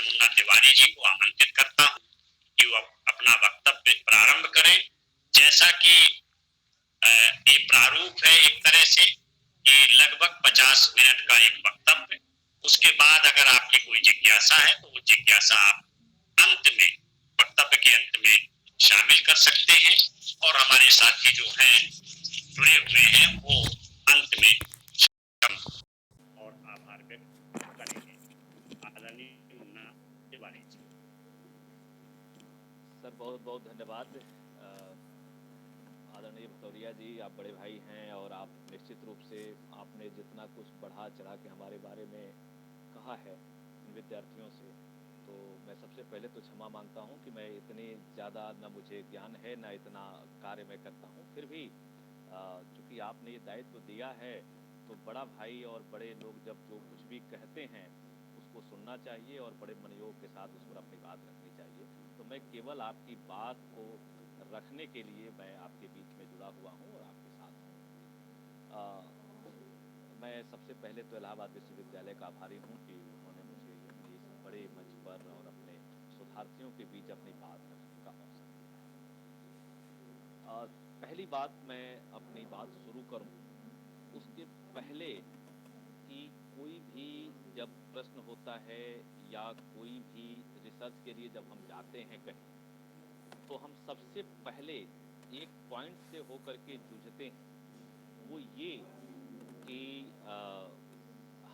मुन्ना तिवारी जी को आमंत्रित करता हूँ कि वो अपना वक्तव्य प्रारंभ करें। जैसा कि ये प्रारूप है एक तरह से कि लगभग 50 मिनट का एक वक्तव्य, उसके बाद अगर आपकी कोई जिज्ञासा है तो वो जिज्ञासा आप अंत में, वक्तव्य के अंत में शामिल कर सकते हैं और हमारे साथी जो हैं जुड़े हुए हैं वो अंत में और आभार व्यक्त करेंगे। आदरणीय मुन्ना तिवारी जी। सर बहुत बहुत धन्यवाद। आदरणीय भदौरिया जी, आप बड़े भाई हैं और आप निश्चित रूप से आपने जितना कुछ बढ़ा चढ़ा के हमारे बारे में कहा है इन विद्यार्थियों से, तो मैं सबसे पहले तो क्षमा मांगता हूं कि मैं इतनी ज़्यादा न मुझे ज्ञान है न इतना कार्य मैं करता हूं। फिर भी चूँकि आपने ये दायित्व दिया है तो बड़ा भाई और बड़े लोग जब जो कुछ भी कहते हैं उसको सुनना चाहिए और बड़े मनोयोग के साथ उस पर अपनी बात रखनी चाहिए। तो मैं केवल आपकी बात को रखने के लिए मैं आपके बीच में जुड़ा हुआ हूँ और आपके साथ हूँ। मैं सबसे पहले तो इलाहाबाद विश्वविद्यालय का आभारी हूँ कि उन्होंने मुझे अपने इस बड़े मंच पर और अपने शोधार्थियों के बीच अपनी बात रखने का अवसर दिया। पहली बात, मैं अपनी बात शुरू करूँ उसके पहले कि कोई भी जब प्रश्न होता है या कोई भी रिसर्च के लिए जब हम जाते हैं कहीं, तो हम सबसे पहले एक पॉइंट से होकर के जूझते हैं, वो ये कि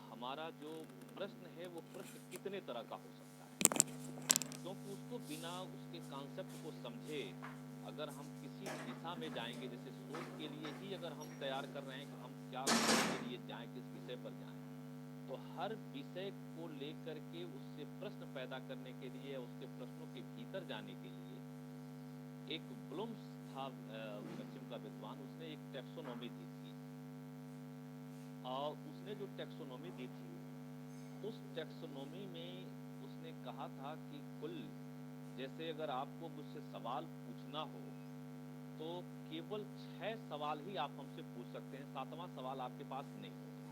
हमारा जो प्रश्न है वो प्रश्न कितने तरह का हो सकता है, क्योंकि उसको बिना उसके कॉन्सेप्ट को समझे अगर हम किसी दिशा में जाएंगे, जैसे शोध के लिए ही अगर हम तैयार कर रहे हैं कि हम क्या करने के लिए जाएं, किस विषय पर जाएं, तो हर विषय को लेकर के उससे प्रश्न पैदा करने के लिए, उसके प्रश्नों के भीतर जाने के लिए एक ब्लूम्स था पश्चिम का विद्वान, उसने एक टैक्सोनॉमी दी थी और उसने जो टैक्सोनॉमी दी थी उस टैक्सोनॉमी में उसने कहा था कि कुल, जैसे अगर आपको मुझसे सवाल पूछना हो तो केवल 6 सवाल ही आप हमसे पूछ सकते हैं, 7वां सवाल आपके पास नहीं होगा।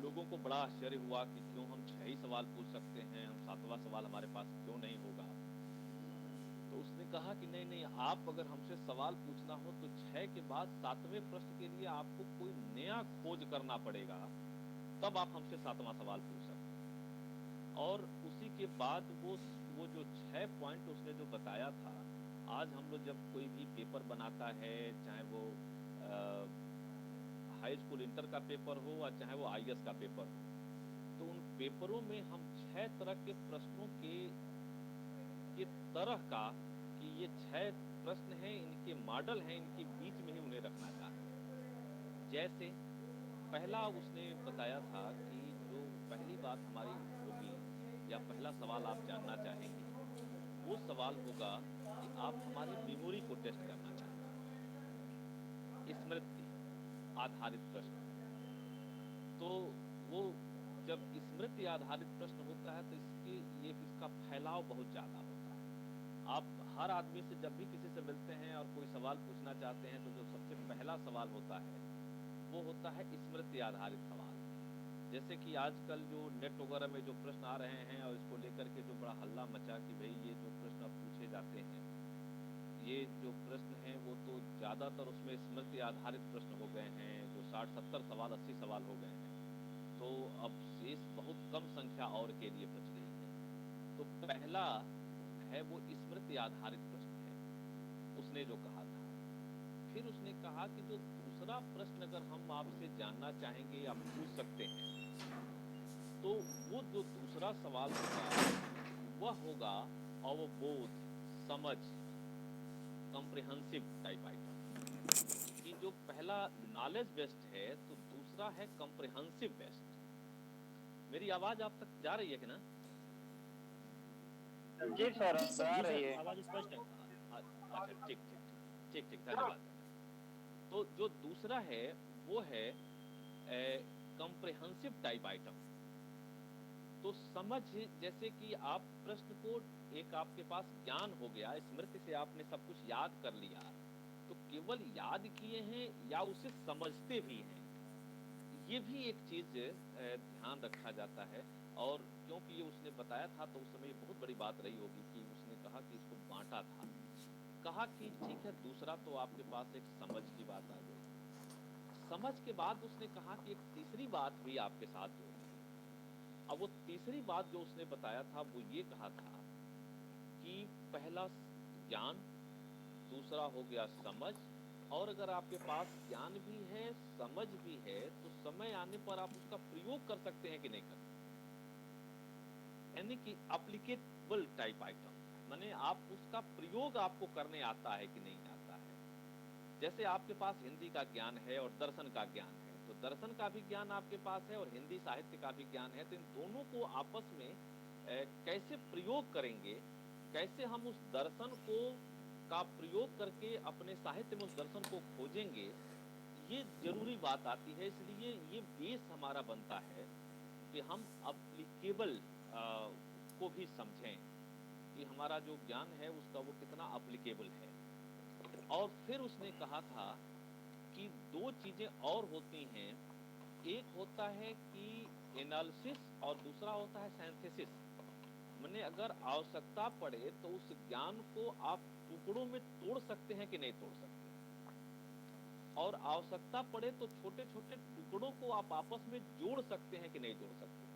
लोगों को बड़ा आश्चर्य हुआ कि क्यों हम 6 ही सवाल पूछ सकते हैं, हम 7वां सवाल हमारे पास क्यों नहीं होगा। तो उसने कहा कि नहीं नहीं, आप अगर हमसे सवाल पूछना हो तो 6 के बाद 7वें प्रश्न के लिए आपको कोई नया खोज करना पड़ेगा, तब आप हमसे 7वां सवाल पूछ सकते हैं। और उसी के बाद वो जो 6 पॉइंट उसने जो बताया था, आज हम लोग जब कोई भी पेपर बनाता है, चाहे वो हाई स्कूल इंटर का पेपर हो या चाहे वो IAS का पेपर हो, तो उन पेपरों में हम 6 तरह के प्रश्नों के तरह का, कि ये 6 प्रश्न हैं, इनके मॉडल हैं, इनके बीच में ही उन्हें रखना चाहिए। जैसे पहला उसने बताया था कि जो पहली बात हमारी होगी या पहला सवाल आप जानना चाहेंगे, वो सवाल होगा कि आप हमारी मेमोरी को टेस्ट करना चाहेंगे, स्मृति आधारित प्रश्न। तो वो जब स्मृति आधारित प्रश्न होता है तो इसका फैलाव बहुत ज़्यादा होता है। आप हर आदमी से जब भी किसी से मिलते हैं और कोई सवाल पूछना चाहते हैं तो जो सबसे पहला सवाल होता है वो होता है स्मृति आधारित सवाल। जैसे कि आजकल जो नेट वगैरह में जो प्रश्न आ रहे हैं और इसको लेकर के जो बड़ा हल्ला मचा कि भाई ये जो प्रश्न अब पूछे जाते हैं, ये जो प्रश्न हैं वो तो ज़्यादातर उसमें स्मृति आधारित प्रश्न हो गए हैं, जो 60-70 सवाल 80 सवाल हो गए हैं, तो अब शेष बहुत कम संख्या और के लिए बच गई है। तो पहला है वो स्मृति आधारित प्रश्न है, उसने जो कहा था। फिर उसने कहा कि जो दूसरा प्रश्न अगर हम आपसे जानना चाहेंगे, आप पूछ सकते हैं, तो वो जो दूसरा सवाल होगा वह होगा अवबोध, समझ, कॉम्प्रिहेंसिव टाइप आइटम। कि जो पहला नॉलेज बेस्ड है तो दूसरा है कॉम्प्रिहेंसिव बेस्ड। मेरी आवाज आप तक जा रही है कि ना? जी सर, आ रही है, आवाज स्पष्ट है। अच्छा, ठीक ठीक ठीक ठीक, धन्यवाद। तो जो दूसरा है वो है कॉम्प्रिहेंसिव टाइप आइटम। तो समझ, जैसे कि आप प्रश्न को, एक आपके पास ज्ञान हो गया, स्मृति से आपने सब कुछ याद कर लिया, तो केवल याद किए हैं या उसे समझते भी हैं, ये भी एक चीज़ ध्यान रखा जाता है। और क्योंकि ये उसने बताया था तो उस समय ये बहुत बड़ी बात रही होगी कि उसने कहा कि इसको बाँटा था। कहा कि ठीक है, दूसरा तो आपके पास एक समझ की बात आ गई। समझ के बाद उसने कहा कि एक तीसरी बात भी आपके साथ जोड़ी है। अब वो तीसरी बात जो उसने बताया था वो ये कहा था कि पहला ज्ञान, दूसरा हो गया समझ, और अगर आपके पास ज्ञान भी है, समझ भी है, तो समय आने पर आप उसका प्रयोग कर सकते हैं कि नहीं कर सकते। यानी कि एप्लीकेबल टाइप आइटम, माने आप उसका प्रयोग आपको करने आता है कि नहीं आता है। जैसे आपके पास हिंदी का ज्ञान है और दर्शन का ज्ञान है, तो दर्शन का भी ज्ञान आपके पास है और हिंदी साहित्य का भी ज्ञान है, तो इन दोनों को आपस में कैसे प्रयोग करेंगे, कैसे हम उस दर्शन को का प्रयोग करके अपने साहित्य में उस दर्शन को खोजेंगे, ये जरूरी बात आती है। इसलिए ये बेस हमारा बनता है कि हम अप्लीकेबल को भी समझें कि हमारा जो ज्ञान है उसका वो कितना अप्लीकेबल है। और फिर उसने कहा था कि दो चीजें और होती हैं, एक होता है कि एनालिसिस और दूसरा होता है सिंथेसिस। माने अगर आवश्यकता पड़े तो उस ज्ञान को आप टुकड़ों में तोड़ सकते हैं कि नहीं तोड़ सकते, और आवश्यकता पड़े तो छोटे छोटे टुकड़ों को आप आपस में जोड़ सकते हैं कि नहीं जोड़ सकते।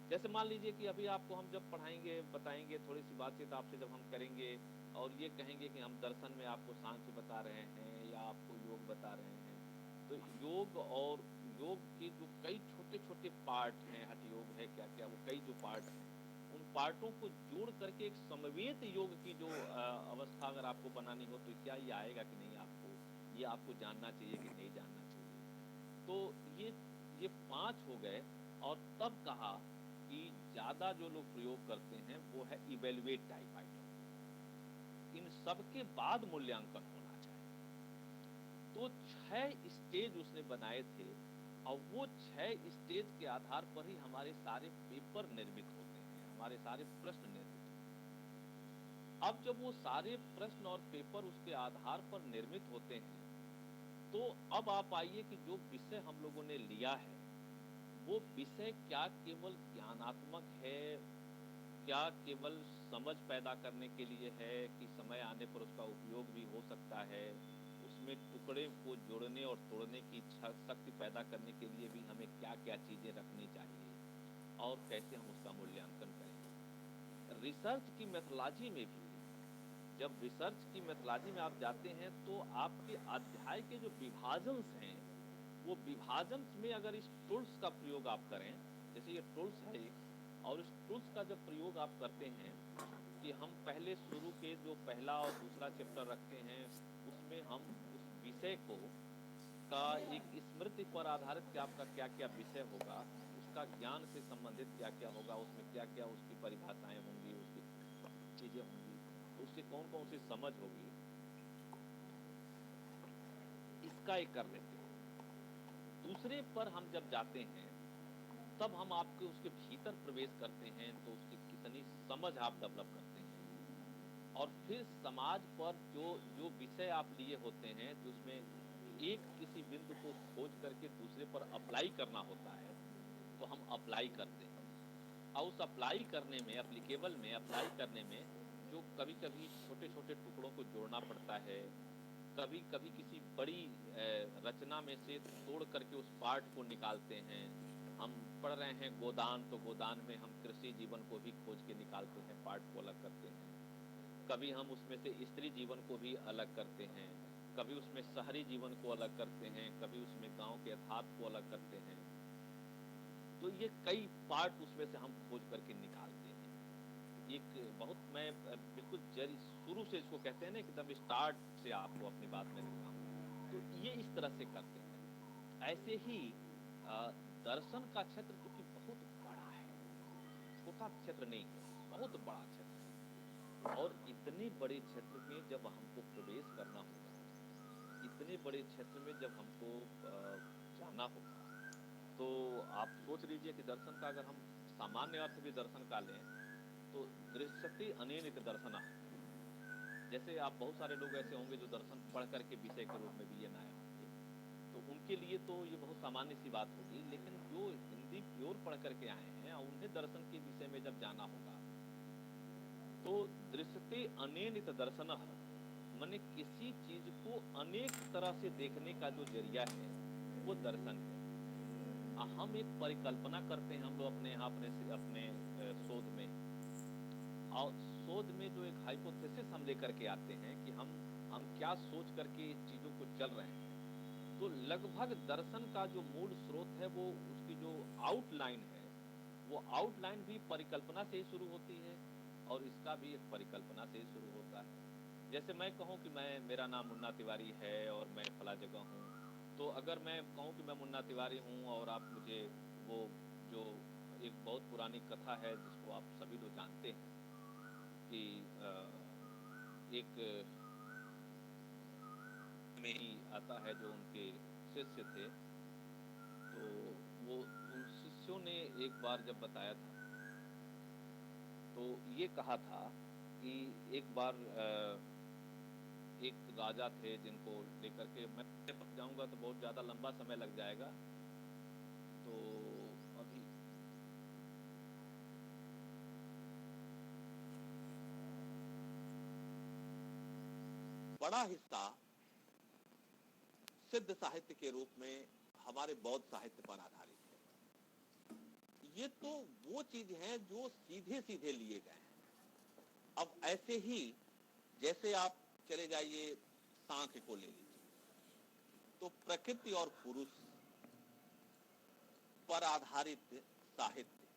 जैसे मान लीजिए कि अभी आपको हम जब पढ़ाएंगे, बताएंगे, थोड़ी सी बातचीत आपसे जब हम करेंगे और ये कहेंगे कि हम दर्शन में आपको सांख्य बता रहे हैं या आपको योग बता रहे हैं, तो योग और योग के जो कई छोटे छोटे पार्ट हैं, हठ योग है क्या क्या, वो कई जो पार्ट हैं, उन पार्टों को जोड़ करके एक समवेत योग की जो अवस्था अगर आपको बनानी हो तो क्या ये आएगा कि नहीं, आपको ये आपको जानना चाहिए कि नहीं जानना चाहिए। तो ये 5 हो गए। और तब कहा कि ज्यादा जो लोग प्रयोग करते हैं वो है इवेल्युएट टाइप आइटम, इन सब के बाद मूल्यांकन होना चाहिए। तो 6 स्टेज उसने बनाए थे और वो 6 स्टेज के आधार पर ही हमारे सारे पेपर निर्मित होते हैं, हमारे सारे प्रश्न निर्मित होते हैं। अब जब वो सारे प्रश्न और पेपर उसके आधार पर निर्मित होते हैं, तो अब आप आइए कि जो विषय हम लोगों ने लिया है वो विषय क्या केवल ज्ञानात्मक है, क्या केवल समझ पैदा करने के लिए है, कि समय आने पर उसका उपयोग भी हो सकता है, उसमें टुकड़े को जोड़ने और तोड़ने की शक्ति पैदा करने के लिए भी हमें क्या क्या चीजें रखनी चाहिए, और कैसे हम उसका मूल्यांकन करें। रिसर्च की मेथोलॉजी में भी, जब रिसर्च की मेथोलॉजी में आप जाते हैं तो आपके अध्याय के जो विभाजन हैं, वो विभाजन में अगर इस टूल्स का प्रयोग आप करें, जैसे ये टूल्स है और इस टूल्स का जब प्रयोग आप करते हैं कि हम पहले शुरू के जो पहला और दूसरा चैप्टर रखते हैं उसमें हम उस विषय को का एक स्मृति पर आधारित कि आपका क्या क्या विषय होगा, उसका ज्ञान से संबंधित क्या क्या होगा, उसमें क्या क्या उसकी परिभाषाएं होंगी, उसकी चीजें होंगी, उसकी कौन कौन सी समझ होगी, इसका एक कर लेते हैं। दूसरे पर हम जब जाते हैं तब हम आपके उसके भीतर प्रवेश करते हैं तो उसकी कितनी समझ आप डेवलप करते हैं। और फिर समाज पर जो जो विषय आप लिए होते हैं, तो उसमें एक किसी बिंदु को खोज करके दूसरे पर अप्लाई करना होता है, तो हम अप्लाई करते हैं। और उस अप्लाई करने में, एप्लीकेबल में अप्लाई करने में जो कभी कभी छोटे छोटे टुकड़ों को जोड़ना पड़ता है, कभी कभी किसी बड़ी रचना में से तोड़ करके उस पार्ट को निकालते हैं। हम पढ़ रहे हैं गोदान, तो गोदान में हम कृषि जीवन को भी खोज के निकालते हैं, पार्ट को अलग करते हैं। कभी हम उसमें से स्त्री जीवन को भी अलग करते हैं, कभी उसमें शहरी जीवन को अलग करते हैं, कभी उसमें गांव के यथार्थ को अलग करते हैं। तो ये कई पार्ट उसमें से हम खोज करके निकालते हैं। एक बहुत, मैं बिल्कुल जरी शुरू से इसको कहते हैं ना, एकदम स्टार्ट से आपको अपनी बात में रखा, तो ये इस तरह से करते हैं। ऐसे ही दर्शन का क्षेत्र जो कि बहुत बड़ा है, छोटा क्षेत्र नहीं है, बहुत बड़ा क्षेत्र है। और इतने बड़े क्षेत्र में जब हमको प्रवेश करना होगा, इतने बड़े क्षेत्र में जब हमको जाना होगा, तो आप सोच लीजिए कि दर्शन का अगर हम सामान्य अर्थ भी दर्शन का लें तो दृश्यते अनेक दर्शना, जैसे आप बहुत सारे लोग ऐसे होंगे जो दर्शन पढ़ करके विषय के रूप में भी ये ना होंगे, तो उनके लिए तो ये बहुत सामान्य सी बात होगी, लेकिन जो हिंदी प्योर पढ़ करके आए हैं और उन्हें दर्शन के विषय में जब जाना होगा तो दृश्यते अनेनित दर्शनः, माने किसी चीज को अनेक तरह से देखने का जो जरिया है वो दर्शन है। हम एक परिकल्पना करते हैं हम लोग अपने यहाँ अपने शोध में, और शोध में जो एक हाइपोथेसिस हम लेकर के आते हैं कि हम क्या सोच करके चीजों को चल रहे हैं, तो लगभग दर्शन का जो मूल स्रोत है वो उसकी जो आउटलाइन है वो आउटलाइन भी परिकल्पना से ही शुरू होती है और इसका भी एक परिकल्पना से ही शुरू होता है। जैसे मैं कहूँ कि मेरा नाम मुन्ना तिवारी है और मैं फला जगह हूँ, तो अगर मैं कहूँ कि मैं मुन्ना तिवारी हूँ और आप मुझे वो जो एक बहुत पुरानी कथा है जिसको आप सभी लोग जानते हैं कि एक में ही आता है जो उनके शिष्य थे, तो वो उन शिष्यों ने एक बार जब बताया था तो ये कहा था कि एक बार एक राजा थे जिनको लेकर के मैं जाऊंगा तो बहुत ज्यादा लंबा समय लग जाएगा, तो अभी बड़ा हिस्सा सिद्ध साहित्य के रूप में हमारे बौद्ध साहित्य पर आधारित है। ये तो वो चीज है जो सीधे सीधे लिए गए हैं। अब ऐसे ही जैसे आप चले जाइए सांख्य को ले लीजिए, तो प्रकृति और पुरुष पर आधारित साहित्य,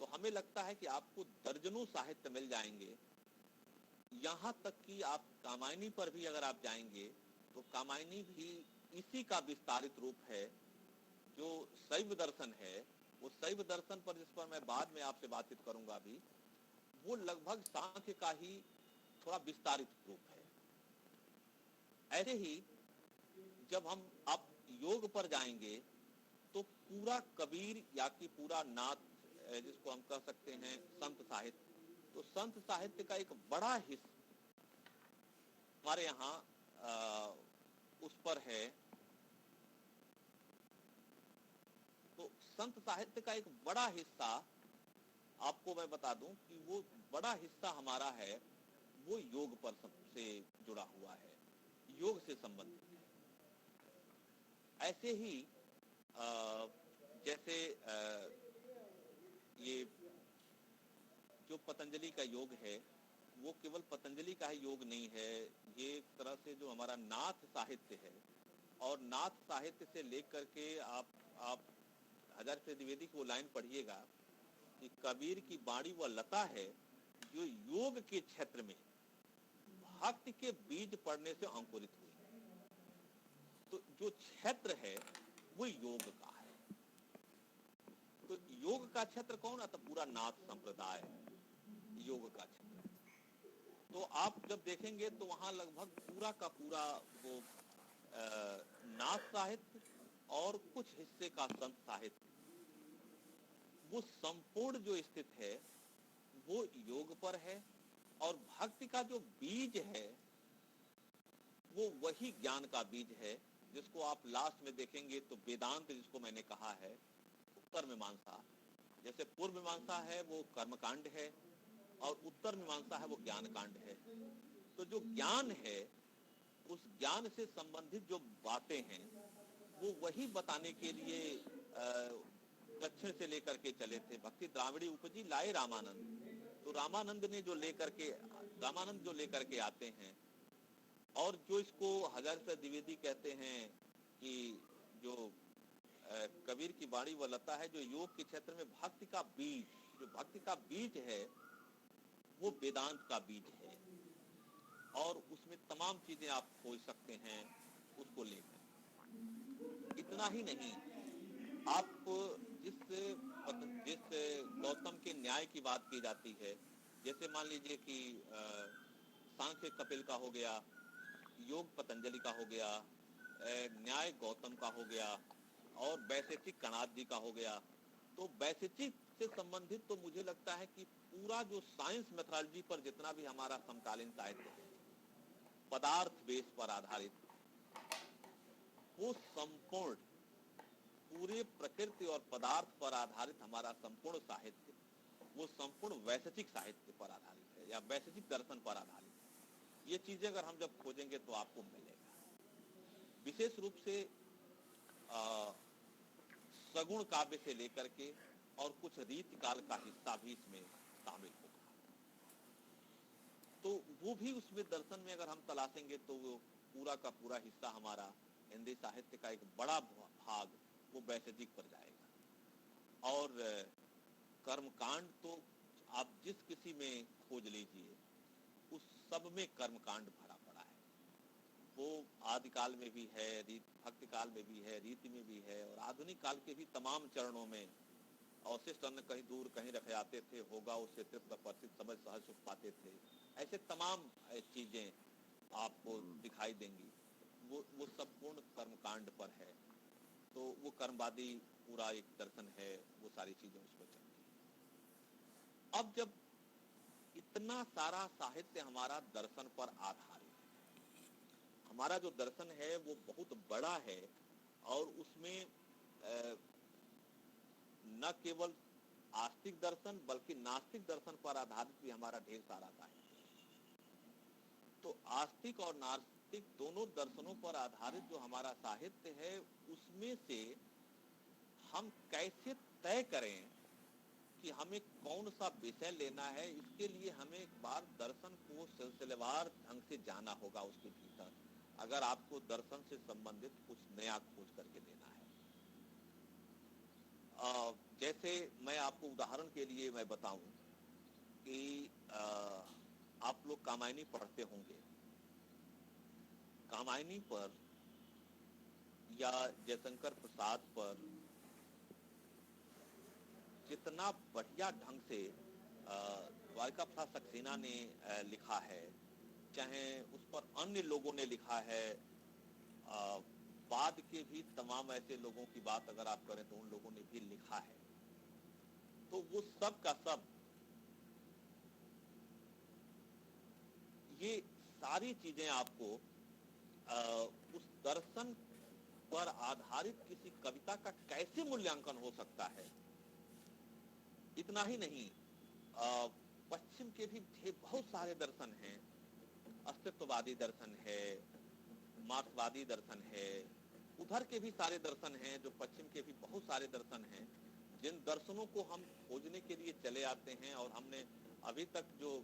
तो हमें लगता है कि आपको दर्जनों साहित्य मिल जाएंगे। यहां तक कि आप कामायनी पर भी अगर आप जाएंगे तो कामायनी भी इसी का विस्तारित रूप है। जो शैव दर्शन है वो शैव दर्शन पर, जिस पर मैं बाद में आपसे बातचीत करूंगा अभी, वो लगभग सांख्य का ही थोड़ा विस्तारित रूप है। ऐसे ही जब हम अब योग पर जाएंगे तो पूरा कबीर या कि पूरा नाथ, जिसको हम कह सकते हैं संत साहित्य, तो संत साहित्य का एक बड़ा हिस्सा हमारे यहाँ उस पर है। तो संत साहित्य का एक बड़ा हिस्सा आपको मैं बता दूं कि वो बड़ा हिस्सा हमारा है वो योग पर सबसे जुड़ा हुआ है, योग से संबंधित है। ऐसे ही जैसे ये जो पतंजलि का योग है वो केवल पतंजलि का ही योग नहीं है, ये एक तरह से जो हमारा नाथ साहित्य है, और नाथ साहित्य से लेकर के आप हजारीलाल द्विवेदी की वो लाइन पढ़िएगा कि कबीर की बाणी वह लता है जो योग के क्षेत्र में भक्ति के बीज पड़ने से अंकुरित हुई। तो जो क्षेत्र है वो योग का है। तो योग का क्षेत्र कौन है? तो पूरा नाथ संप्रदाय योग का क्षेत्र। तो आप जब देखेंगे तो वहां लगभग पूरा का पूरा वो नाथ साहित्य और कुछ हिस्से का संत साहित्य, वो संपूर्ण जो स्थित है वो योग पर है। और भक्ति का जो बीज है वो वही ज्ञान का बीज है, जिसको आप लास्ट में देखेंगे तो वेदांत, जिसको मैंने कहा है उत्तर मीमांसा, जैसे पूर्व मीमांसा है वो कर्मकांड है और उत्तर मीमांसा है वो ज्ञान कांड है। तो जो ज्ञान है उस ज्ञान से संबंधित जो बातें हैं वो वही बताने के लिए दक्षिण से लेकर के चले थे। भक्ति द्राविड़ी उपजी लाए रामानंद, तो रामानंद जो लेकर के आते हैं, और जो इसको हजारीलाल द्विवेदी कहते हैं कि जो कबीर की बाणी व लता है जो योग के क्षेत्र में भक्ति का बीज, जो भक्ति का बीज है वो वेदांत का बीज है, और उसमें तमाम चीजें आप खोज सकते हैं उसको लेकर। इतना ही नहीं, आप जिस गौतम के न्याय की बात की जाती है, जैसे मान लीजिए कि सांख्य कपिल का हो गया, योग पतंजलि का हो गया, न्याय गौतम का हो गया, और वैशेषिक कणाद जी का हो गया। तो वैशेषिक से संबंधित तो मुझे लगता है कि पूरा जो साइंस मेथोडोलॉजी पर जितना भी हमारा समकालीन साहित्य है, पदार्थ बेस पर आधारित, वो संपूर्ण पूरे प्रकृति और पदार्थ पर आधारित हमारा संपूर्ण साहित्य वो संपूर्ण वैशेषिक साहित्य पर आधारित है या वैशेषिक दर्शन पर आधारित है। ये चीजें अगर हम जब खोजेंगे तो आपको मिलेगा। विशेष रूप से सगुण काव्य से लेकर के और कुछ रीति काल का हिस्सा भी इसमें शामिल होगा। तो वो भी उसमें दर्शन में अगर हम तलाशेंगे तो वो पूरा का पूरा हिस्सा हमारा हिंदी साहित्य का एक बड़ा भाग वो वैशेषिक पर जाएगा। और कर्मकांड तो आप जिस किसी में खोज लीजिए उस सब में कर्मकांड भरा पड़ा है। वो आदिकाल में भी है, भक्ति काल में भी है, रीति में भी है और आधुनिक काल के भी तमाम चरणों में। अवशिष्ट अन्न कहीं दूर कहीं रखे आते थे, होगा उससे तृप्त परिचित समझ सहज सुख पाते थे। ऐसे तमाम चीजें आपको दिखाई देंगी। वो संपूर्ण कर्मकांड पर है। तो वो कर्मवादी पूरा एक दर्शन है, वो सारी चीजें उसमें चलती है। अब जब इतना सारा साहित्य हमारा दर्शन पर आधारित है, हमारा जो दर्शन है वो बहुत बड़ा है और उसमें न केवल आस्तिक दर्शन बल्कि नास्तिक दर्शन पर आधारित भी हमारा ढेर सारा साहित्य है। तो आस्तिक और नास्तिक दोनों दर्शनों पर आधारित जो हमारा साहित्य है उसमें से हम कैसे तय करें कि हमें कौन सा विषय लेना है। इसके लिए हमें एक बार दर्शन को सिलसिलेवार ढंग से जाना होगा उसके भीतर, अगर आपको दर्शन से संबंधित कुछ नया खोज करके देना है। जैसे मैं आपको उदाहरण के लिए मैं बताऊं कि आप लोग कामायनी पढ़ते होंगे। कामायनी पर या जयशंकर प्रसाद पर जितना बढ़िया ढंग से द्वारका प्रसाद सक्सेना ने लिखा है, चाहे उस पर अन्य लोगों ने लिखा है, बाद के भी तमाम ऐसे लोगों की बात अगर आप करें तो उन लोगों ने भी लिखा है, तो वो सब का सब ये सारी चीजें आपको उस दर्शन पर आधारित किसी कविता का कैसे मूल्यांकन हो सकता है। इतना ही नहीं, पश्चिम के भी बहुत सारे दर्शन हैं। अस्तित्ववादी दर्शन है, मार्क्सवादी दर्शन है, उधर के भी सारे दर्शन हैं, जो पश्चिम के भी बहुत सारे दर्शन हैं, जिन दर्शनों को हम खोजने के लिए चले आते हैं। और हमने अभी तक जो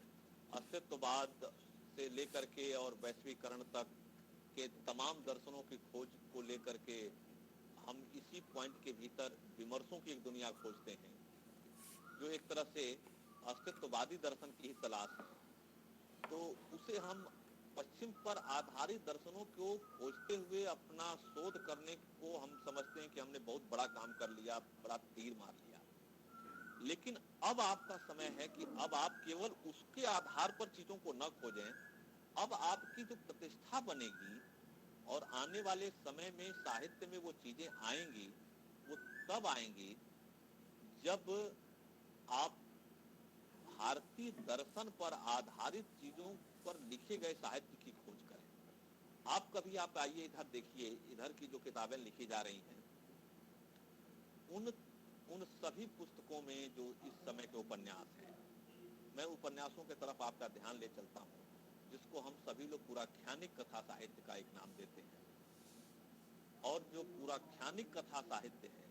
अस्तित्ववाद से लेकर के और वैश्वीकरण तक के तमाम दर्शनों की खोज को लेकर के हम इसी पॉइंट के भीतर विमर्शों की एक दुनिया खोजते हैं, जो एक तरह से अस्तित्ववादी दर्शन की ही तलाश है। तो उसे हम पश्चिम पर आधारित दर्शनों को खोजते हुए अपना शोध करने को हम समझते हैं कि हमने बहुत बड़ा काम कर लिया, बड़ा तीर मार लिया। लेकिन अब आपका समय है कि अब आप केवल उसके आधार पर चीजों को न खोजें। अब आपकी जो प्रतिष्ठा बनेगी और आने वाले समय में साहित्य में वो चीजें आएंगी, वो तब आएंगी जब आप भारतीय दर्शन पर आधारित चीजों पर लिखे गए साहित्य की खोज करें। आप आइए इधर देखिए, इधर की जो किताबें लिखी जा रही हैं उन सभी पुस्तकों में जो इस समय के उपन्यास हैं, मैं उपन्यासों की तरफ आपका ध्यान ले चलता हूँ, जिसको हम सभी लोग पुराख्यानिक कथा साहित्य का एक नाम देते हैं। और जो पुराख्यानिक कथा साहित्य है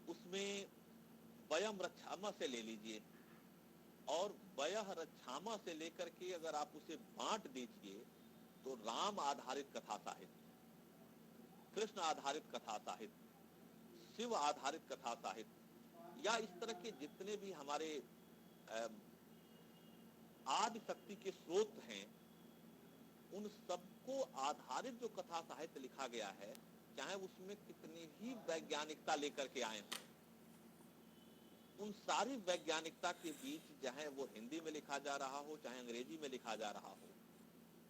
उसमें वयम रक्षामा से ले लीजिए, और वयह रक्षामा से लेकर के अगर आप उसे बांट दीजिए तो राम आधारित कथा साहित्य, कृष्ण आधारित कथा साहित्य, शिव आधारित कथा साहित्य, या इस तरह के जितने भी हमारे आदि शक्ति के स्रोत हैं, उन सबको आधारित जो कथा साहित्य लिखा गया है, चाहे उसमें कितनी ही वैज्ञानिकता लेकर के आए हों, उन सारी वैज्ञानिकता के बीच चाहे वो हिंदी में लिखा जा रहा हो चाहे अंग्रेजी में लिखा जा रहा हो।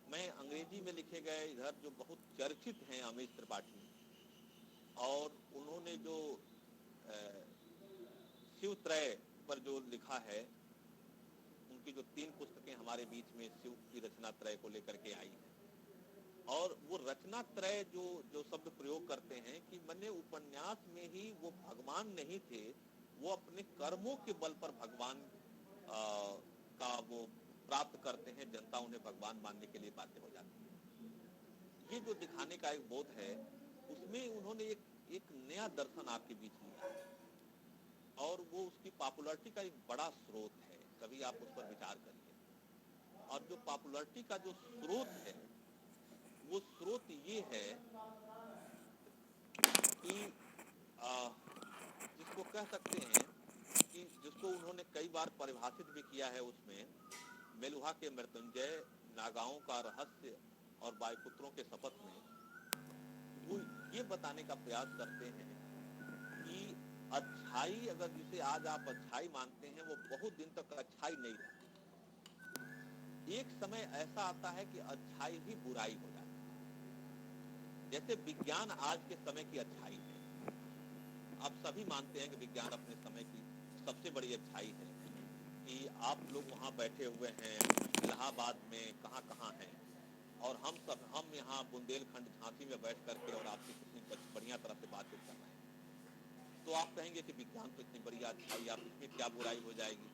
मैं अंग्रेजी में लिखे गए इधर जो बहुत चर्चित हैं अमीश त्रिपाठी, और उन्होंने जो शिव त्रय पर जो लिखा है, उनकी जो 3 पुस्तकें हमारे बीच में शिव की रचना त्रय को लेकर के आई हैं, और वो रचना त्रय जो जो शब्द प्रयोग करते हैं कि मैंने उपन्यास में ही वो भगवान नहीं थे, वो अपने कर्मों के बल पर भगवान का वो प्राप्त करते हैं, जनता उन्हें भगवान मानने के लिए बाध्य हो जाती है। ये जो दिखाने का एक बोध है, उसमें उन्होंने एक नया दर्शन आपके बीच लिया है और वो उसकी पॉपुलैरिटी का एक बड़ा स्रोत है। कभी आप उस पर विचार करिए। और जो पॉपुलैरिटी का जो स्रोत है, वो स्रोत ये है कि जिसको कह सकते हैं कि जिसको उन्होंने कई बार परिभाषित भी किया है उसमें, मेलुहा के मृत्युंजय, नागाओं का रहस्य और वायुपुत्रों के शपथ में वो ये बताने का प्रयास करते हैं कि अच्छाई, अगर जिसे आज आप अच्छाई मानते हैं, वो बहुत दिन तक अच्छाई नहीं रहती। एक समय ऐसा आता है कि अच्छाई भी बुराई हो जाती है। जैसे विज्ञान आज के समय की अच्छाई है। आप सभी मानते हैं कि विज्ञान अपने समय की सबसे बड़ी अच्छाई है कि आप लोग वहाँ बैठे हुए हैं इलाहाबाद में, कहाँ हैं, और हम यहाँ बुंदेलखंड झांसी में बैठ करके और आपकी कितनी बढ़िया तरह से बातचीत कर रहे हैं। तो आप कहेंगे कि विज्ञान तो इतनी बढ़िया अच्छाई, आप इसमें क्या बुराई हो जाएगी।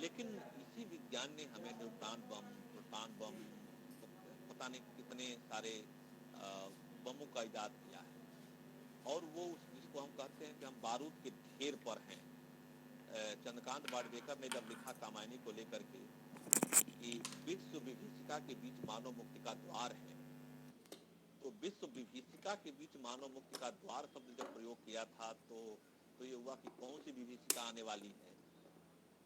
लेकिन इसी विज्ञान ने हमें न्यूट्रॉन बम, प्रोटॉन बम, पता नहीं कितने सारे बमों का इजाद किया है। और वो जिसको हम कहते हैं कि हम बारूद के ढेर पर हैं। चंद्रकांत बाड़वेकर ने जब लिखा कामायनी को लेकर के कि विश्व विभीषिका के बीच मानव मुक्ति का द्वार है, तो विश्व विभीषिका के बीच मानव मुक्ति का द्वार शब्द जब प्रयोग किया था तो ये हुआ कि कौन सी विभीषिका आने वाली है,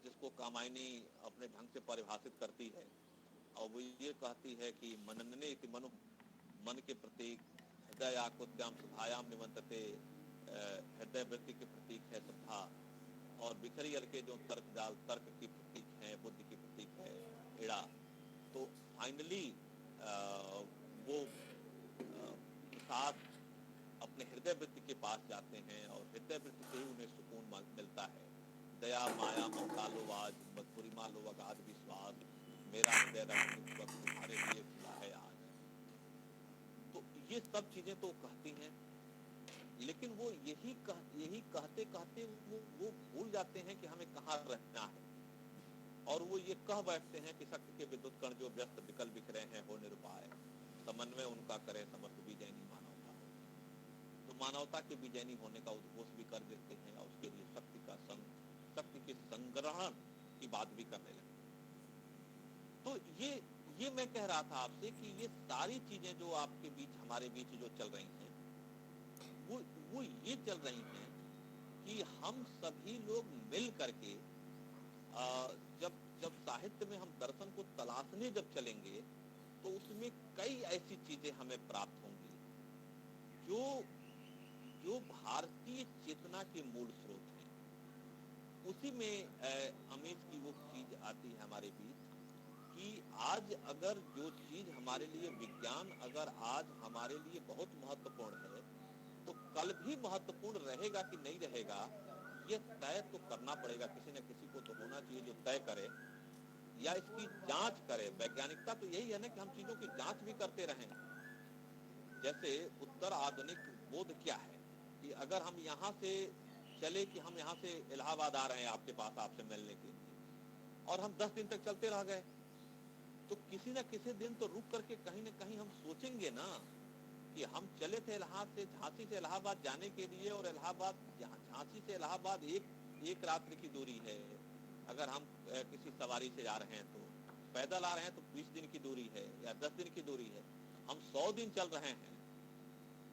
जिसको कामायनी अपने ढंग से परिभाषित करती है। और वो ये कहती है कि मननने इति मनु, मन के प्रतीक, हृदय आकोद्याम सुधायाम निमंत्रते, हृदय वृत्ति के प्रतीक है श्रद्धा, और बिखरी अलके जो तर्क जाल, तर्क की प्रतीक है, बुद्धि की प्रतीक है एड़ा। तो फाइनली वो प्रसाद अपने हृदय वृत्ति के पास जाते हैं और हृदय वृत्ति से ही उन्हें सुकून मिलता है। दया माया ममता लोवाज मधुरिमा लो अगाध विश्वास, मेरा हृदय रंग तुम्हारे लिए खुला है आज। तो ये सब चीजें तो कहती हैं, लेकिन वो यही कहते कहते वो भूल जाते हैं कि हमें कहाँ रहना है। और वो ये कह बैठते हैं कि शक्ति के विद्युत कण जो व्यस्त विकल बिखरे हैं हो निरुपाय, समन्वय उनका करे समर्थ विजयनी मानवता। तो मानवता के विजयनी होने का उद्घोष भी कर देते हैं और उसके लिए शक्ति के संग्रहण की बात भी करने लगे। तो ये मैं कह रहा था आपसे कि ये सारी चीजें जो आपके बीच, हमारे बीच जो चल रही हैं, वो ये चल रही हैं कि हम सभी लोग मिल करके जब साहित्य में हम दर्शन को तलाशने जब चलेंगे तो उसमें कई ऐसी चीजें हमें प्राप्त होंगी जो भारतीय चेतना के मूल स्रोत हैं। उसी में अमीश की वो चीज आती है हमारे बीच कि आज अगर जो चीज हमारे लिए विज्ञान अगर आज हमारे लिए बहुत महत्वपूर्ण है, तो कल भी महत्वपूर्ण रहेगा कि नहीं रहेगा, ये तय तो करना पड़ेगा। किसी न किसी को तो होना चाहिए जो तय करे या इसकी जांच करे। वैज्ञानिकता तो यही है ना कि हम चीजों की जांच भी करते रहें। जैसे उत्तर आधुनिक बोध क्या है कि अगर हम यहाँ से चले कि हम यहाँ से इलाहाबाद आ रहे हैं आपके पास, आपसे मिलने के लिए, और हम 10 दिन तक चलते रह गए, तो किसी न किसी दिन तो रुक करके कहीं न कहीं हम सोचेंगे ना कि हम चले थे झांसी से इलाहाबाद जाने के लिए, और झांसी से इलाहाबाद एक रात्रि की दूरी है। अगर हम किसी सवारी से जा रहे हैं तो, पैदल आ रहे हैं तो 20 दिन की दूरी है या 10 दिन की दूरी है। हम 100 दिन चल रहे हैं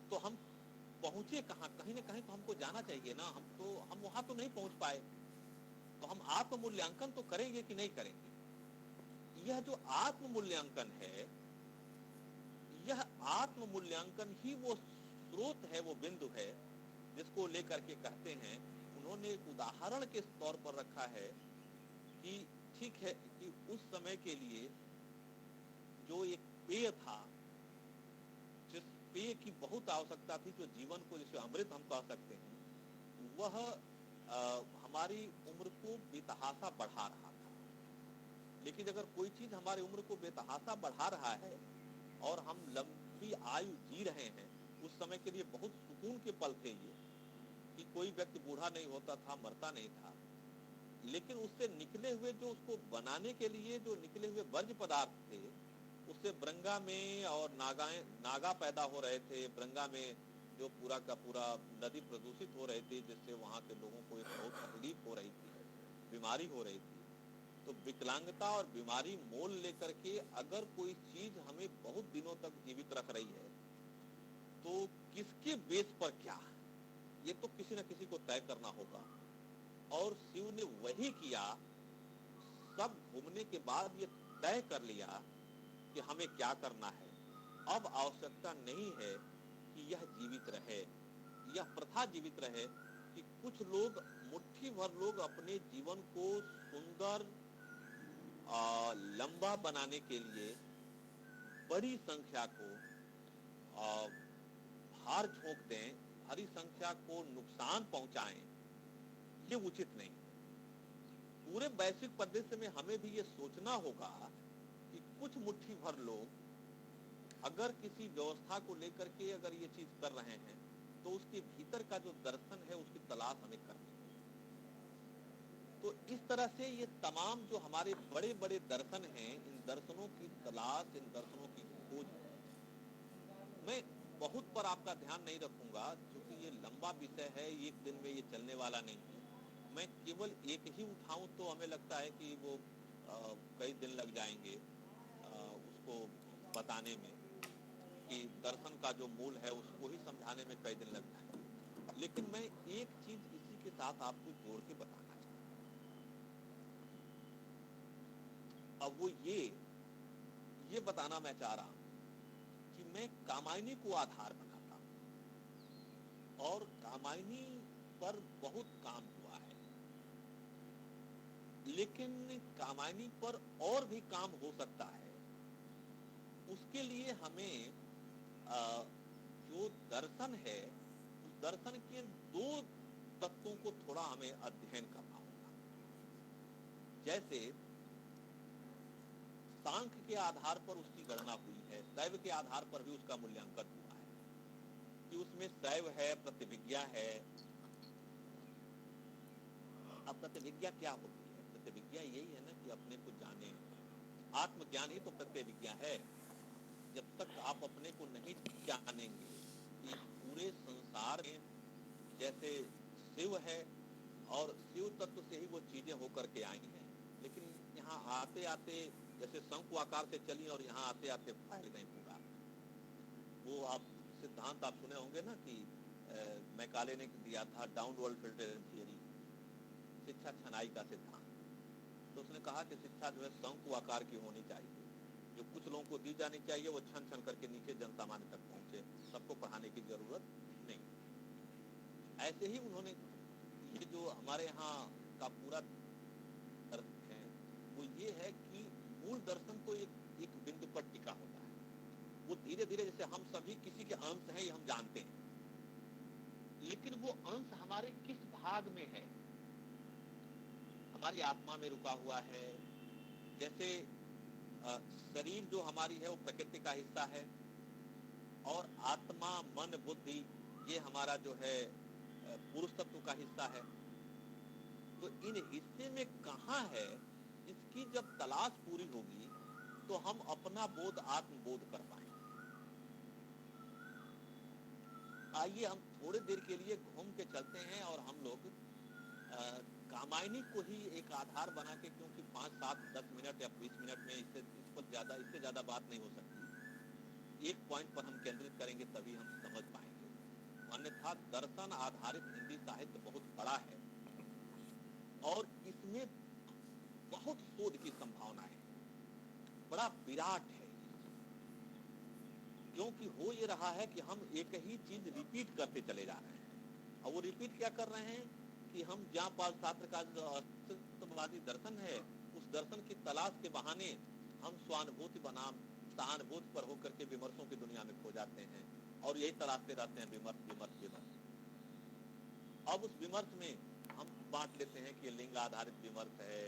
तो हम पहुंचे कहाँ? कहीं न कहीं तो हमको जाना चाहिए ना। हम वहां तो नहीं पहुंच पाए, तो हम आत्म मूल्यांकन तो करेंगे कि नहीं करेंगे? यह जो आत्म मूल्यांकन है, यह आत्म मूल्यांकन ही वो स्रोत है, वो बिंदु है जिसको लेकर के कहते हैं। उन्होंने एक उदाहरण के तौर पर रखा है कि ठीक है कि उस समय के लिए जो एक पेय था, जिस पेय की बहुत आवश्यकता थी, जो जीवन को, जिसे अमृत हम कह सकते हैं, वह हमारी उम्र को बेतहाशा बढ़ा रहा था। लेकिन अगर कोई चीज हमारी उम्र को बेतहाशा बढ़ा रहा है और हम लंबी आयु जी रहे हैं, उस समय के लिए बहुत सुकून के पल थे ये, कि कोई व्यक्ति बूढ़ा नहीं होता था, मरता नहीं था। लेकिन उससे निकले हुए जो उसको बनाने के लिए जो निकले हुए वर्ज्य पदार्थ थे, उससे ब्रंगा में और नागा पैदा हो रहे थे। ब्रंगा में जो पूरा का पूरा नदी प्रदूषित हो रही थी, जिससे वहाँ के लोगों को एक बहुत तकलीफ हो रही थी, बीमारी हो रही थी। तो विकलांगता और बीमारी मोल लेकर के अगर कोई चीज हमें बहुत दिनों तक जीवित रख रही है, तो किसके बेस पर क्या, ये तो किसी न किसी को तय करना होगा। और शिव ने वही किया। सब घूमने के बाद ये तय कर लिया कि हमें क्या करना है। अब आवश्यकता नहीं है कि यह जीवित रहे, यह प्रथा जीवित रहे कि कुछ लोग, मुट्ठी भर लोग अपने जीवन को सुंदर लंबा बनाने के लिए बड़ी संख्या को भार झोंक दें, भारी संख्या को नुकसान पहुंचाएं, ये उचित नहीं। पूरे वैश्विक परिदृश्य में हमें भी ये सोचना होगा कि कुछ मुट्ठी भर लोग अगर किसी व्यवस्था को लेकर के अगर ये चीज कर रहे हैं, तो उसके भीतर का जो दर्शन है उसकी तलाश हमें करनी है। तो इस तरह से ये तमाम जो हमारे बड़े बड़े दर्शन हैं, इन दर्शनों की तलाश, इन दर्शनों की खोज, मैं बहुत पर आपका ध्यान नहीं रखूंगा, क्योंकि ये लंबा विषय है, एक दिन में ये चलने वाला नहीं है। मैं केवल एक ही उठाऊं तो हमें लगता है कि वो कई दिन लग जाएंगे उसको बताने में, कि दर्शन का जो मूल है उसको ही समझाने में कई दिन लग जाएंगे। लेकिन मैं एक चीज इसी के साथ आपको जोड़ के बताना चाहता हूं। अब वो ये बताना मैं चाह रहा हूं कि मैं कामायनी को आधार बनाता हूं, और कामायनी पर बहुत काम हुआ है, लेकिन कामायनी पर और भी काम हो सकता है। उसके लिए हमें जो दर्शन है, उस दर्शन के दो तत्वों को थोड़ा हमें अध्ययन करना होगा। जैसे सांख्य के आधार पर उसकी गणना हुई है, शैव के आधार पर भी उसका मूल्यांकन हुआ है कि उसमें शैव है, प्रतिविज्ञा है। अब प्रतिविज्ञा क्या होती है? प्रतिविज्ञा यही है ना कि अपने को जाने, आत्मज्ञान ही तो प्रतिविज्ञा है। जब तक आप अपने को नहीं जानेंगे कि पूरे संसार में जैसे शिव है, और शिव तत्व से ही वो चीजें होकर के आई हैं, लेकिन यहाँ आते आते जैसे शंकु आकार से चली और यहाँ आते आते फैल गई पूरा। वो आप सिद्धांत आप सुने होंगे ना कि मैकाले ने दिया था, डाउनवर्ड फिल्टरेशन थियरी, शिक्षा छनाई का सिद्धांत। तो उसने कहा कि शिक्षा जो है शंकु आकार की होनी चाहिए, जो कुछ लोगों को दी जानी चाहिए वो छन छन करके नीचे जन सामान्य तक पहुंचे, सबको पढ़ाने की जरूरत नहीं। ऐसे ही उन्होंने ये जो हमारे यहाँ का पूरा दर्शन है वो ये है कि मूल दर्शन तो एक बिंदु पर टिका होता है। वो धीरे धीरे, जैसे हम सभी किसी के अंश हैं ये हम जानते हैं, लेकिन वो अंश हमारे किस भाग में है? हमारी आत्मा में रुका हुआ है। जैसे शरीर जो हमारी है वो प्रकृति का हिस्सा है, और आत्मा, मन, बुद्धि ये हमारा जो है पुरुष तत्व का हिस्सा है। तो इन हिस्से में कहाँ है, इसकी जब तलाश पूरी होगी तो हम अपना बोध, आत्मबोध कर पाएंगे। आइए हम थोड़ी देर के लिए घूम के चलते हैं, और हम लोग कामायनी को ही एक आधार बना के, क्योंकि 5, 7, 10 मिनट या 20 मिनट में इससे ज्यादा बात नहीं हो सकती। एक पॉइंट पर हम केंद्रित करेंगे तभी हम समझ पाएंगे। अन्यथा दर्शन आधारित हिंदी साहित्य बहुत बड़ा है, और इसमें बहुत शोध की संभावना है, बड़ा विराट है। क्योंकि हो ये रहा है कि हम एक ही चीज रिपीट करते चले जा रहे हैं। और वो रिपीट क्या कर रहे हैं कि हम जहाँ पाल शास्त्र का जो अस्तित्ववादी दर्शन है, उस दर्शन की तलाश के बहाने हम स्वानुभूति बनाम सहानुभूति पर होकर के विमर्शों की दुनिया में खो जाते हैं, और यही तलाशते रहते हैं, विमर्श विमर्श विमर्श। अब उस विमर्श में हम बांट लेते हैं कि लिंग आधारित विमर्श है,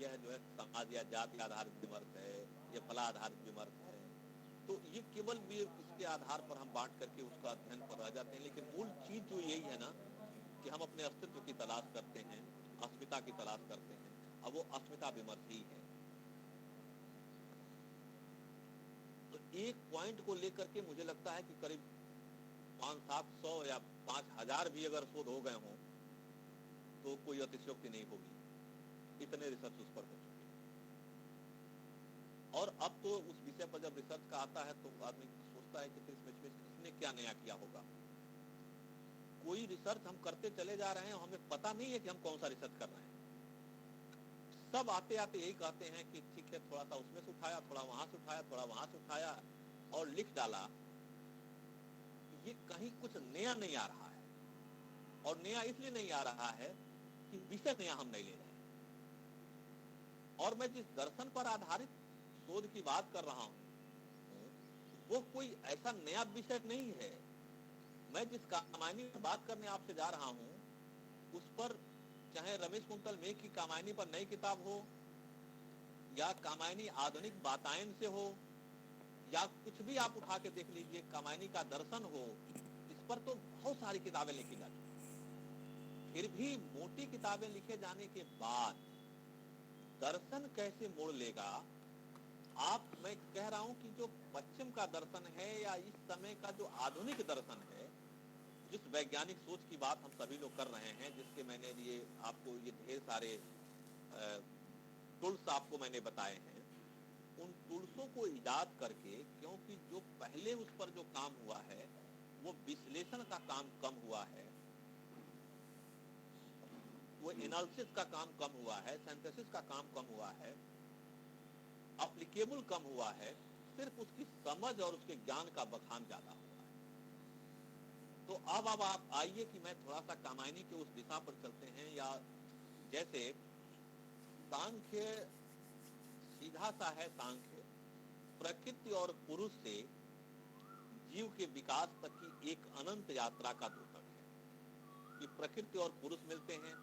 यह जो है समाज या जाति आधारित विमर्श है, यह फला आधारित विमर्श है। तो ये केवल भी इसके आधार पर हम बांट करके उसका अध्ययन पर रह जाते हैं, लेकिन मूल चीज जो यही है ना कि हम अपने अस्तित्व की तलाश करते हैं, अस्मिता की तलाश करते हैं, अब वो अस्मिता विमर्श ही है। तो एक पॉइंट को लेकर के मुझे लगता है कि करीब 500-700 या 5000 भी अगर शोध हो गए हों तो कोई अतिशयोक्ति नहीं होगी, इतने रिसर्च उस पर हो चुके हैं। और अब तो उस विषय पर जब रिसर्च का आता है तो आदमी सोचता है कि फिर इसने क्या नया किया होगा। कोई रिसर्च हम करते चले जा रहे हैं, हमें पता नहीं है कि हम कौन सा रिसर्च कर रहे हैं। सब आते आते यही कहते हैं कि ठीक है, थोड़ा सा उसमें से उठाया, थोड़ा वहां से उठाया, थोड़ा वहां से उठाया और लिख डाला। ये कहीं कुछ नया नहीं आ रहा है, और नया इसलिए नहीं आ रहा है कि विषय नया हम नहीं ले रहे हैं। और मैं जिस दर्शन पर आधारित शोध की बात कर रहा हूँ वो कोई ऐसा नया विषय नहीं है। मैं जिस कामायनी पर बात करने आपसे जा रहा हूँ उस पर, चाहे रमेश कुंतल मेघ की कामायनी पर नई किताब हो, या कामायनी आधुनिक वातायन से हो, या कुछ भी आप उठा के देख लीजिए, कामायनी का दर्शन हो, इस पर तो बहुत सारी किताबें लिखी जा चुकी। फिर भी मोटी किताबें लिखे जाने के बाद दर्शन कैसे मोड़ लेगा। मैं कह रहा हूं कि जो पश्चिम का दर्शन है या इस समय का जो आधुनिक दर्शन है, जिस वैज्ञानिक सोच की बात हम सभी लोग कर रहे हैं, जिसके मैंने लिए आपको ये ढेर सारे टूल्स आपको मैंने बताए हैं, उन टूल्सों को इजाद करके, क्योंकि जो पहले उस पर जो काम हुआ है वो विश्लेषण का काम कम हुआ है, वो एनालिसिस का काम कम हुआ है, सिंथेसिस का काम कम हुआ है, एप्लीकेबल कम हुआ है, सिर्फ उसकी समझ और उसके ज्ञान का बखान ज्यादा हुआ है। तो अब आप आइए कि मैं थोड़ा सा कामायनी के उस दिशा पर चलते हैं। या जैसे सांख्य सीधा सा है, सांख्य प्रकृति और पुरुष से जीव के विकास तक की एक अनंत यात्रा का द्योतक है। कि प्रकृति और पुरुष मिलते हैं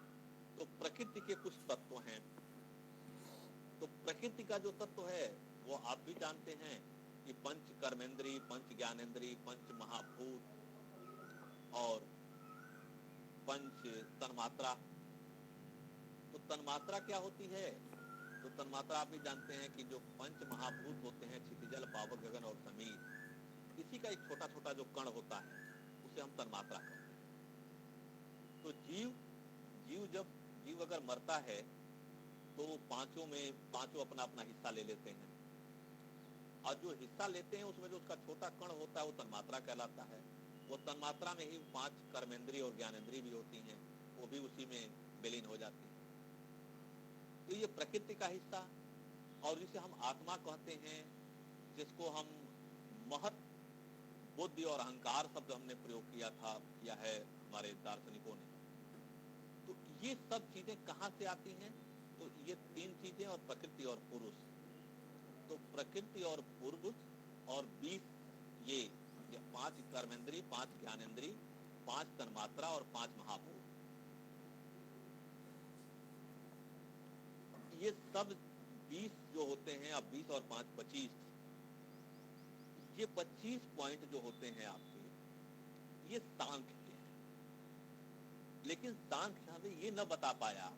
तो प्रकृति के कुछ तत्व हैं। तो प्रकृति का जो तत्व है वो आप भी जानते हैं कि पंच कर्मेंद्री, पंच ज्ञानेंद्री, पंच महाभूत और पंच तन्मात्रा। तो तन्मात्रा क्या होती है? तो तन्मात्रा आप भी जानते हैं कि जो पंच महाभूत होते हैं, क्षितिजल, पावक, गगन और समीर, इसी का एक छोटा छोटा जो कण होता है उसे हम तन्मात्रा कहते हैं। तो जीव अगर मरता है तो पांचों अपना अपना हिस्सा ले लेते हैं, और जो हिस्सा लेते हैं उसमें जो उसका छोटा कण होता है वो तन्मात्रा कहलाता है। वो तन्मात्रा में ही 5 कर्मेंद्री और ज्ञानेंद्री भी होती हैं, वो भी उसी में विलीन हो जाती है। तो ये प्रकृति का हिस्सा, और जिसे हम आत्मा कहते हैं, जिसको हम महत, बुद्धि और अहंकार शब्द हमने प्रयोग किया है हमारे दार्शनिकों ने। तो ये सब चीजें कहाँ से आती हैं? तो ये 3 चीजें, और प्रकृति और पुरुष। तो प्रकृति और पुरुष और 20 ये 5 कर्मेंद्री, 5 ज्ञानेंद्री, 5 तन्मात्रा और 5 महाभूत, ये सब 20 जो होते हैं, अब 20 और 5 25, ये 25 पॉइंट जो होते हैं आपके, ये सांख्य के हैं। लेकिन सांख्य हमें ये न बता पाया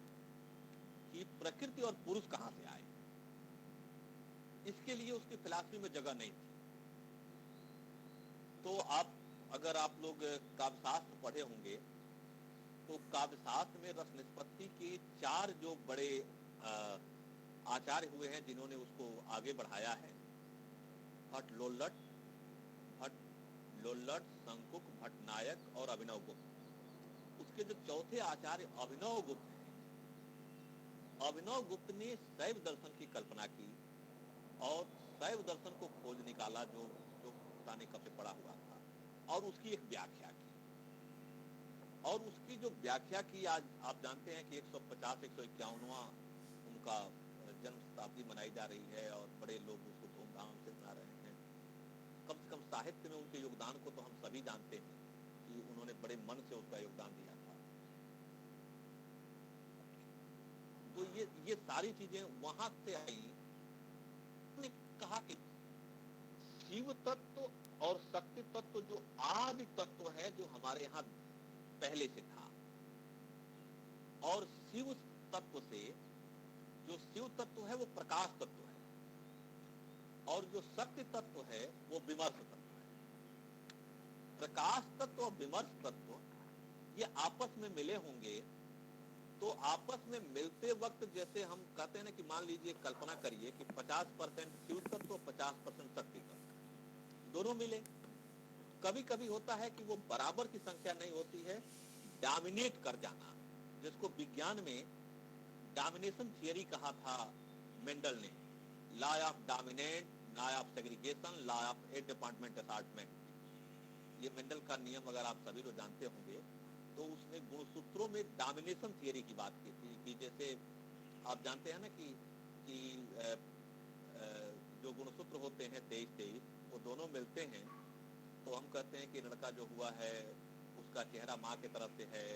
कि प्रकृति और पुरुष कहां से आए। इसके लिए उसकी फिलॉसफी में जगह नहीं थी। तो अगर आप लोग काव्यशास्त्र पढ़े होंगे तो काव्यशास्त्र में रस निष्पत्ति के 4 जो बड़े आचार्य हुए हैं जिन्होंने उसको आगे बढ़ाया है, भट्ट लोल्लट, शंकुक, भट्टनायक और अभिनव गुप्त। उसके जो चौथे आचार्य अभिनव गुप्त हैं, अभिनव गुप्त ने शैव दर्शन की कल्पना की और शैव दर्शन को खोज निकाला जो पुराने कब से पड़ा हुआ था, और उसकी एक व्याख्या की। और उसकी जो व्याख्या की, आज आप जानते हैं कि 150-151वां उनका जन्म शताब्दी मनाई जा रही है और बड़े लोग उसको धूमधाम से मना रहे हैं। कम से कम साहित्य में उनके योगदान को तो हम सभी जानते हैं कि उन्होंने बड़े मन से उसका योगदान दिया था। तो ये सारी चीजें वहां से आई। उन्होंने कहा कि शिव तत्व और शक्ति तत्व जो आदि तत्व है जो हमारे यहाँ पहले से था, और शिव तत्व से जो शिव तत्व है वो प्रकाश तत्व है, और जो शक्ति तत्व है वो विमर्श तत्व है। प्रकाश तत्व और विमर्श तत्व ये आपस में मिले होंगे, तो आपस में मिलते वक्त जैसे हम कहते हैं ना कि मान लीजिए कल्पना करिए कि 50% शिव तत्व 50% शक्ति तत्व दोनों मिले। कभी कभी होता है कि वो बराबर की संख्या नहीं होती है, डोमिनेट कर जाना, जिसको विज्ञान में डोमिनेशन थियरी कहा था मेंडल ने, law of dominate, law of segregation, law of A department assortment. ये मेंडल का नियम अगर आप सभी लोग जानते होंगे, तो उसने गुणसूत्रों में डोमिनेशन थियरी की बात की थी कि जैसे आप जानते हैं ना कि जो गुणसूत्र होते हैं 23-23 वो दोनों मिलते हैं, तो हम कहते हैं कि लड़का जो हुआ है उसका चेहरा माँ के तरफ से है,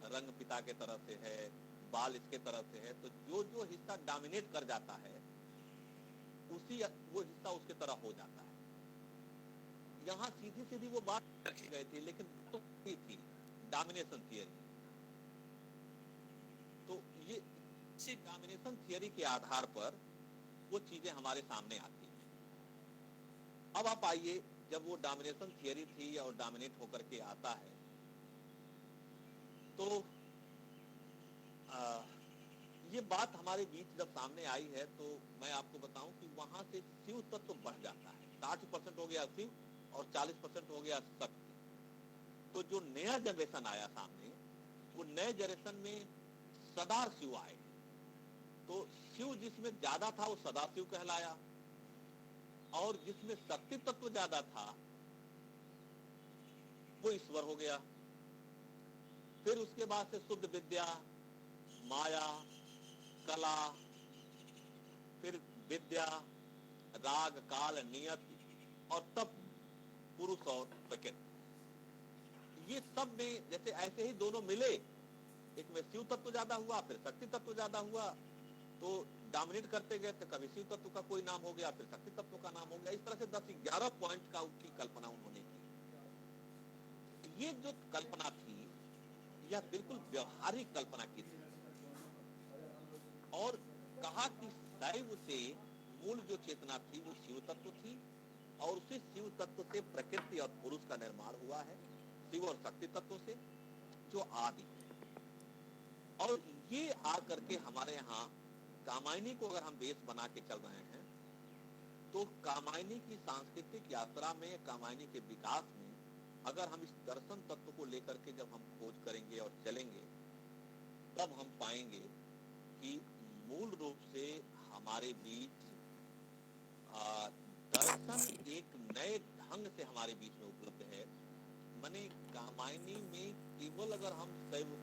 रंग पिता के तरफ से है, बाल इसके तरफ से है, तो जो जो हिस्सा डोमिनेट कर जाता है उसी वो हिस्सा उसके तरफ हो जाता है। यहाँ सीधी सीधी वो बात रखी गई थी, लेकिन तो थी डोमिनेशन थियरी। तो ये इसी डोमिनेशन थियरी के आधार पर वो चीजें हमारे सामने आती हैं। अब आप आइए, जब वो डोमिनेशन थियरी थी और डोमिनेट होकर के आता है, तो ये बात हमारे बीच जब सामने आई है, तो मैं आपको बताऊं कि वहां से शिव तत्व तो बढ़ जाता है। 60% हो गया शिव और 40% हो गया शक्ति। तो जो नया जनरेशन आया सामने, वो नए जनरेशन में सदा शिव आए। तो शिव जिसमें ज्यादा था वो सदा शिव कहलाया, और जिसमें शक्ति तत्व ज्यादा था वो ईश्वर हो गया। फिर उसके बाद से शुद्ध विद्या, माया, कला, फिर विद्या, राग, काल, नियत, और तब पुरुष और प्रकृति। ये सब में जैसे ऐसे ही दोनों मिले, एक में शिव तत्व ज्यादा हुआ, फिर शक्ति तत्व ज्यादा हुआ, तो डोमिनेट करते गए, तो कभी शिव तत्व का कोई नाम हो गया, फिर शक्ति तत्व का नाम हो गया। इस तरह से 10-11 पॉइंट का उसकी कल्पना उन्होंने की। ये जो कल्पना थी यह बिल्कुल व्यवहारिक कल्पना की थी, और कहा कि शैव से मूल जो चेतना थी वो शिव तत्व थी, और उसी शिव तत्व से प्रकृति और पुरुष का निर्माण हुआ है, शिव और शक्ति तत्व से, जो आदि है। और ये आकर के हमारे यहाँ कामायनी को अगर हम बेस बना के चल रहे हैं, तो कामायनी की सांस्कृतिक यात्रा में, कामायनी के विकास में, अगर हम इस दर्शन तत्व को लेकर के जब हम खोज करेंगे और चलेंगे, तब हम पाएंगे कि मूल रूप से हमारे बीच दर्शन एक नए ढंग से हमारे बीच में उपलब्ध है। माने कामायनी में केवल अगर हम शैव